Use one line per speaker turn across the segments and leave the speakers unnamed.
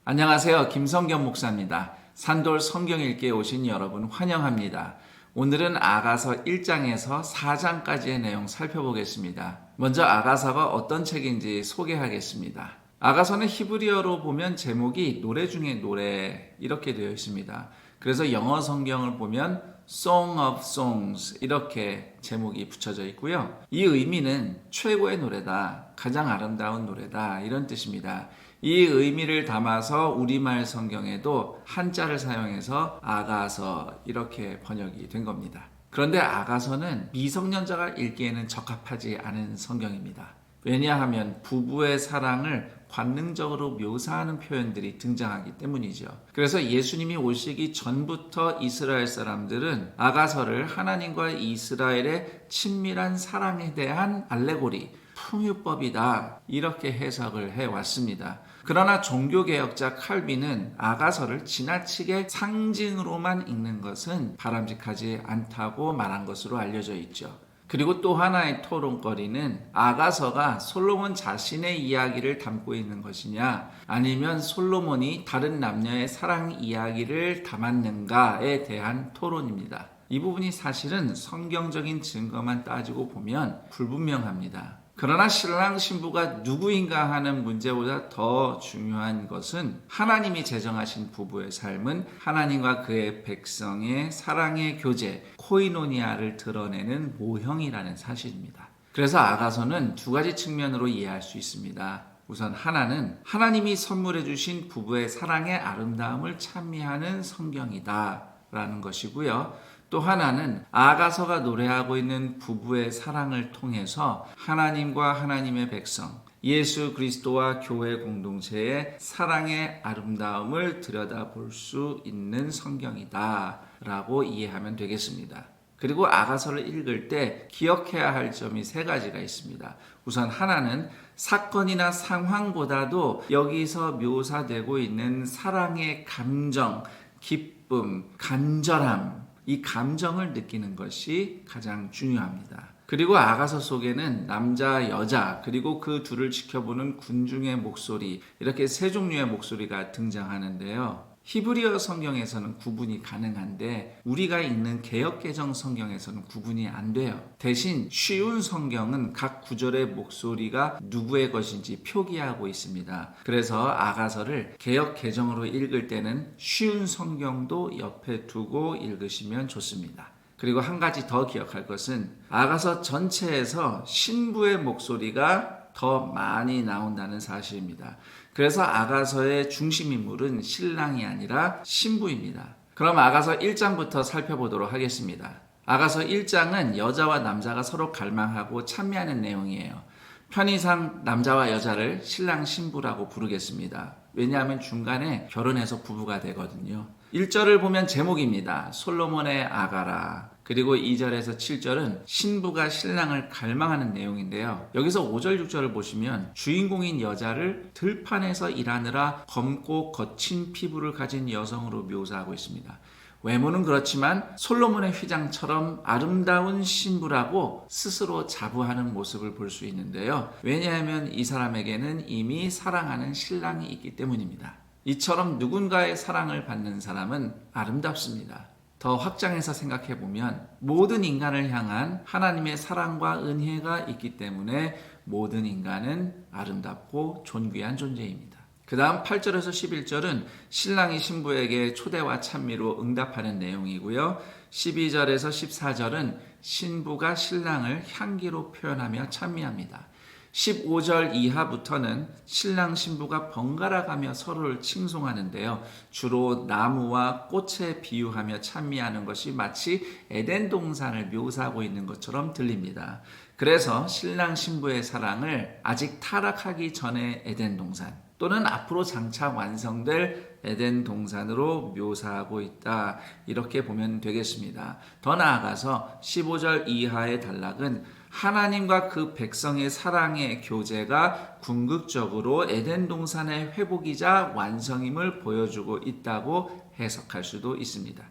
안녕하세요. 김성겸 목사입니다. 산돌 성경 읽기에 오신 여러분 환영합니다. 오늘은 아가서 1장에서 4장까지의 내용 살펴보겠습니다. 먼저 아가서가 어떤 책인지 소개하겠습니다. 아가서는 히브리어로 보면 제목이 노래 중에 노래 이렇게 되어 있습니다. 그래서 영어 성경을 보면 Song of Songs 이렇게 제목이 붙여져 있고요. 이 의미는 최고의 노래다, 가장 아름다운 노래다 이런 뜻입니다. 이 의미를 담아서 우리말 성경에도 한자를 사용해서 아가서 이렇게 번역이 된 겁니다. 그런데 아가서는 미성년자가 읽기에는 적합하지 않은 성경입니다. 왜냐하면 부부의 사랑을 관능적으로 묘사하는 표현들이 등장하기 때문이죠. 그래서 예수님이 오시기 전부터 이스라엘 사람들은 아가서를 하나님과 이스라엘의 친밀한 사랑에 대한 알레고리, 풍유법이다 이렇게 해석을 해왔습니다. 그러나 종교개혁자 칼빈은 아가서를 지나치게 상징으로만 읽는 것은 바람직하지 않다고 말한 것으로 알려져 있죠. 그리고 또 하나의 토론거리는 아가서가 솔로몬 자신의 이야기를 담고 있는 것이냐 아니면 솔로몬이 다른 남녀의 사랑 이야기를 담았는가에 대한 토론입니다. 이 부분이 사실은 성경적인 증거만 따지고 보면 불분명합니다. 그러나 신랑 신부가 누구인가 하는 문제보다 더 중요한 것은 하나님이 제정하신 부부의 삶은 하나님과 그의 백성의 사랑의 교제, 코이노니아를 드러내는 모형이라는 사실입니다. 그래서 아가서는 두 가지 측면으로 이해할 수 있습니다. 우선 하나는 하나님이 선물해 주신 부부의 사랑의 아름다움을 찬미하는 성경이다 라는 것이고요. 또 하나는 아가서가 노래하고 있는 부부의 사랑을 통해서 하나님과 하나님의 백성, 예수 그리스도와 교회 공동체의 사랑의 아름다움을 들여다볼 수 있는 성경이다 라고 이해하면 되겠습니다. 그리고 아가서를 읽을 때 기억해야 할 점이 세 가지가 있습니다. 우선 하나는 사건이나 상황보다도 여기서 묘사되고 있는 사랑의 감정, 기쁨, 간절함, 이 감정을 느끼는 것이 가장 중요합니다. 그리고 아가서 속에는 남자, 여자, 그리고 그 둘을 지켜보는 군중의 목소리, 이렇게 세 종류의 목소리가 등장하는데요. 히브리어 성경에서는 구분이 가능한데 우리가 읽는 개역개정 성경에서는 구분이 안 돼요. 대신 쉬운 성경은 각 구절의 목소리가 누구의 것인지 표기하고 있습니다. 그래서 아가서를 개역개정으로 읽을 때는 쉬운 성경도 옆에 두고 읽으시면 좋습니다. 그리고 한 가지 더 기억할 것은 아가서 전체에서 신부의 목소리가 더 많이 나온다는 사실입니다. 그래서 아가서의 중심 인물은 신랑이 아니라 신부입니다. 그럼 아가서 1장부터 살펴보도록 하겠습니다. 아가서 1장은 여자와 남자가 서로 갈망하고 찬미하는 내용이에요. 편의상 남자와 여자를 신랑 신부라고 부르겠습니다. 왜냐하면 중간에 결혼해서 부부가 되거든요. 1절을 보면 제목입니다. 솔로몬의 아가라. 그리고 2절에서 7절은 신부가 신랑을 갈망하는 내용인데요. 여기서 5절, 6절을 보시면 주인공인 여자를 들판에서 일하느라 검고 거친 피부를 가진 여성으로 묘사하고 있습니다. 외모는 그렇지만 솔로몬의 휘장처럼 아름다운 신부라고 스스로 자부하는 모습을 볼 수 있는데요. 왜냐하면 이 사람에게는 이미 사랑하는 신랑이 있기 때문입니다. 이처럼 누군가의 사랑을 받는 사람은 아름답습니다. 더 확장해서 생각해보면 모든 인간을 향한 하나님의 사랑과 은혜가 있기 때문에 모든 인간은 아름답고 존귀한 존재입니다. 그 다음 8절에서 11절은 신랑이 신부에게 초대와 찬미로 응답하는 내용이고요. 12절에서 14절은 신부가 신랑을 향기로 표현하며 찬미합니다. 15절 이하부터는 신랑 신부가 번갈아가며 서로를 칭송하는데요. 주로 나무와 꽃에 비유하며 찬미하는 것이 마치 에덴 동산을 묘사하고 있는 것처럼 들립니다. 그래서 신랑 신부의 사랑을 아직 타락하기 전의 에덴 동산 또는 앞으로 장차 완성될 에덴 동산으로 묘사하고 있다. 이렇게 보면 되겠습니다. 더 나아가서 15절 이하의 단락은 하나님과 그 백성의 사랑의 교제가 궁극적으로 에덴 동산의 회복이자 완성임을 보여주고 있다고 해석할 수도 있습니다.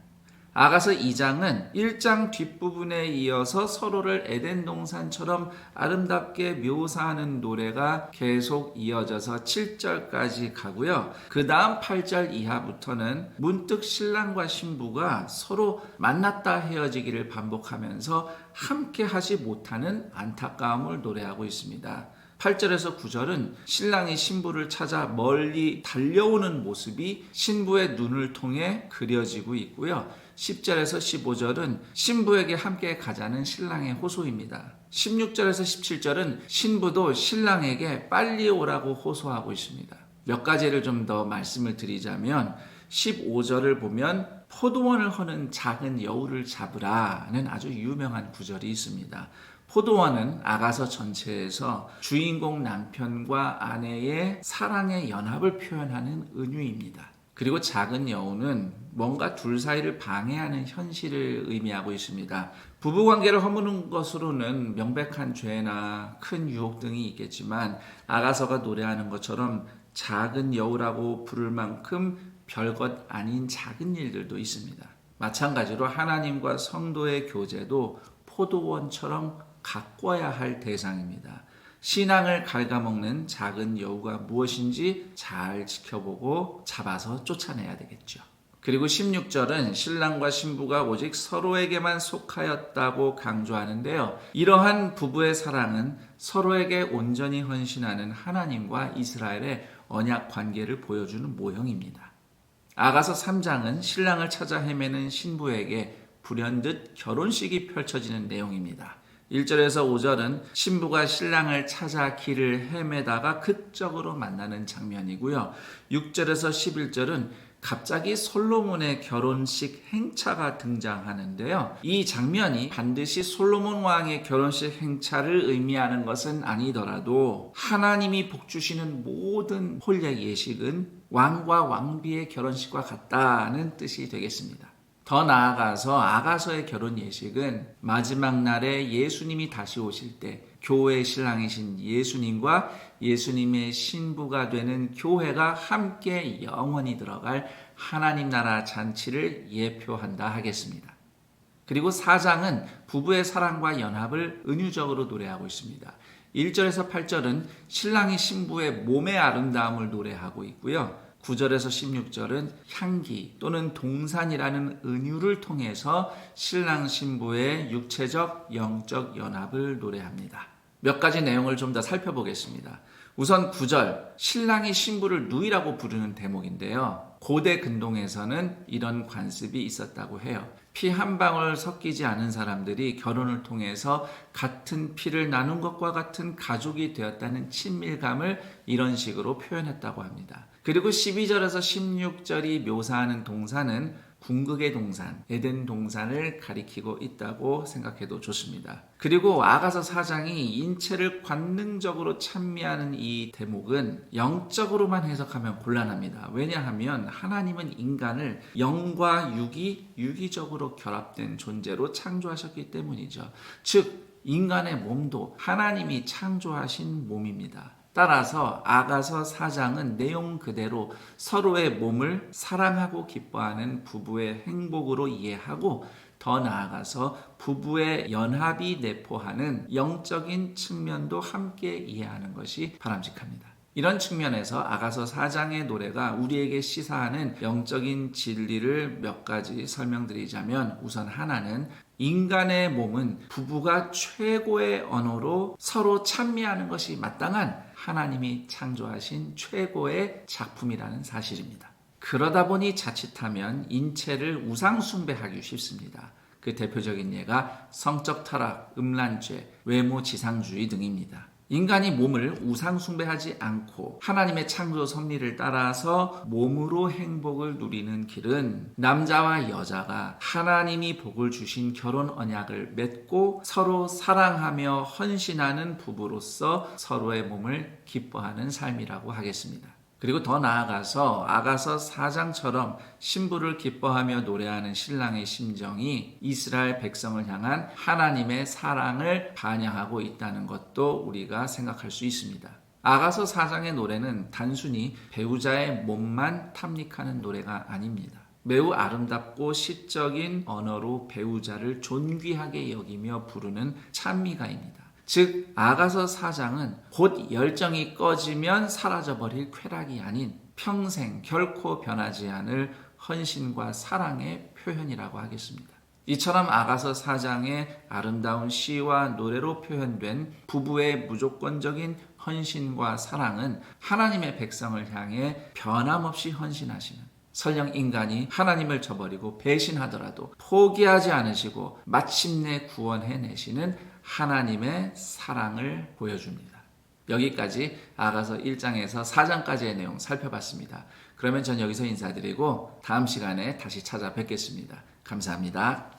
아가서 2장은 1장 뒷부분에 이어서 서로를 에덴 동산처럼 아름답게 묘사하는 노래가 계속 이어져서 7절까지 가고요. 그 다음 8절 이하부터는 문득 신랑과 신부가 서로 만났다 헤어지기를 반복하면서 함께 하지 못하는 안타까움을 노래하고 있습니다. 8절에서 9절은 신랑이 신부를 찾아 멀리 달려오는 모습이 신부의 눈을 통해 그려지고 있고요. 10절에서 15절은 신부에게 함께 가자는 신랑의 호소입니다. 16절에서 17절은 신부도 신랑에게 빨리 오라고 호소하고 있습니다. 몇 가지를 좀 더 말씀을 드리자면 15절을 보면 포도원을 허는 작은 여우를 잡으라는 아주 유명한 구절이 있습니다. 포도원은 아가서 전체에서 주인공 남편과 아내의 사랑의 연합을 표현하는 은유입니다. 그리고 작은 여우는 뭔가 둘 사이를 방해하는 현실을 의미하고 있습니다. 부부관계를 허무는 것으로는 명백한 죄나 큰 유혹 등이 있겠지만 아가서가 노래하는 것처럼 작은 여우라고 부를 만큼 별것 아닌 작은 일들도 있습니다. 마찬가지로 하나님과 성도의 교제도 포도원처럼 가꿔야 할 대상입니다. 신앙을 갉아먹는 작은 여우가 무엇인지 잘 지켜보고 잡아서 쫓아내야 되겠죠. 그리고 16절은 신랑과 신부가 오직 서로에게만 속하였다고 강조하는데요. 이러한 부부의 사랑은 서로에게 온전히 헌신하는 하나님과 이스라엘의 언약 관계를 보여주는 모형입니다. 아가서 3장은 신랑을 찾아 헤매는 신부에게 불현듯 결혼식이 펼쳐지는 내용입니다. 1절에서 5절은 신부가 신랑을 찾아 길을 헤매다가 극적으로 만나는 장면이고요. 6절에서 11절은 갑자기 솔로몬의 결혼식 행차가 등장하는데요. 이 장면이 반드시 솔로몬 왕의 결혼식 행차를 의미하는 것은 아니더라도 하나님이 복주시는 모든 혼례 예식은 왕과 왕비의 결혼식과 같다는 뜻이 되겠습니다. 더 나아가서 아가서의 결혼 예식은 마지막 날에 예수님이 다시 오실 때 교회의 신랑이신 예수님과 예수님의 신부가 되는 교회가 함께 영원히 들어갈 하나님 나라 잔치를 예표한다 하겠습니다. 그리고 4장은 부부의 사랑과 연합을 은유적으로 노래하고 있습니다. 1절에서 8절은 신랑이 신부의 몸의 아름다움을 노래하고 있고요. 9절에서 16절은 향기 또는 동산이라는 은유를 통해서 신랑 신부의 육체적 영적 연합을 노래합니다. 몇 가지 내용을 좀 더 살펴보겠습니다. 우선 9절, 신랑이 신부를 누이라고 부르는 대목인데요. 고대 근동에서는 이런 관습이 있었다고 해요. 피 한 방울 섞이지 않은 사람들이 결혼을 통해서 같은 피를 나눈 것과 같은 가족이 되었다는 친밀감을 이런 식으로 표현했다고 합니다. 그리고 12절에서 16절이 묘사하는 동산은 궁극의 동산, 에덴 동산을 가리키고 있다고 생각해도 좋습니다. 그리고 아가서 4장이 인체를 관능적으로 찬미하는 이 대목은 영적으로만 해석하면 곤란합니다. 왜냐하면 하나님은 인간을 영과 육이 유기적으로 결합된 존재로 창조하셨기 때문이죠. 즉 인간의 몸도 하나님이 창조하신 몸입니다. 따라서 아가서 4장은 내용 그대로 서로의 몸을 사랑하고 기뻐하는 부부의 행복으로 이해하고 더 나아가서 부부의 연합이 내포하는 영적인 측면도 함께 이해하는 것이 바람직합니다. 이런 측면에서 아가서 4장의 노래가 우리에게 시사하는 영적인 진리를 몇 가지 설명드리자면 우선 하나는 인간의 몸은 부부가 최고의 언어로 서로 찬미하는 것이 마땅한 하나님이 창조하신 최고의 작품이라는 사실입니다. 그러다 보니 자칫하면 인체를 우상 숭배하기 쉽습니다. 그 대표적인 예가 성적 타락, 음란죄, 외모 지상주의 등입니다. 인간이 몸을 우상 숭배하지 않고 하나님의 창조 섭리를 따라서 몸으로 행복을 누리는 길은 남자와 여자가 하나님이 복을 주신 결혼 언약을 맺고 서로 사랑하며 헌신하는 부부로서 서로의 몸을 기뻐하는 삶이라고 하겠습니다. 그리고 더 나아가서 아가서 4장처럼 신부를 기뻐하며 노래하는 신랑의 심정이 이스라엘 백성을 향한 하나님의 사랑을 반영하고 있다는 것도 우리가 생각할 수 있습니다. 아가서 4장의 노래는 단순히 배우자의 몸만 탐닉하는 노래가 아닙니다. 매우 아름답고 시적인 언어로 배우자를 존귀하게 여기며 부르는 찬미가입니다. 즉 아가서 4장은 곧 열정이 꺼지면 사라져버릴 쾌락이 아닌 평생 결코 변하지 않을 헌신과 사랑의 표현이라고 하겠습니다. 이처럼 아가서 4장의 아름다운 시와 노래로 표현된 부부의 무조건적인 헌신과 사랑은 하나님의 백성을 향해 변함없이 헌신하시는, 설령 인간이 하나님을 저버리고 배신하더라도 포기하지 않으시고 마침내 구원해내시는 하나님의 사랑을 보여줍니다. 여기까지 아가서 1장에서 4장까지의 내용 살펴봤습니다. 그러면 전 여기서 인사드리고 다음 시간에 다시 찾아뵙겠습니다. 감사합니다.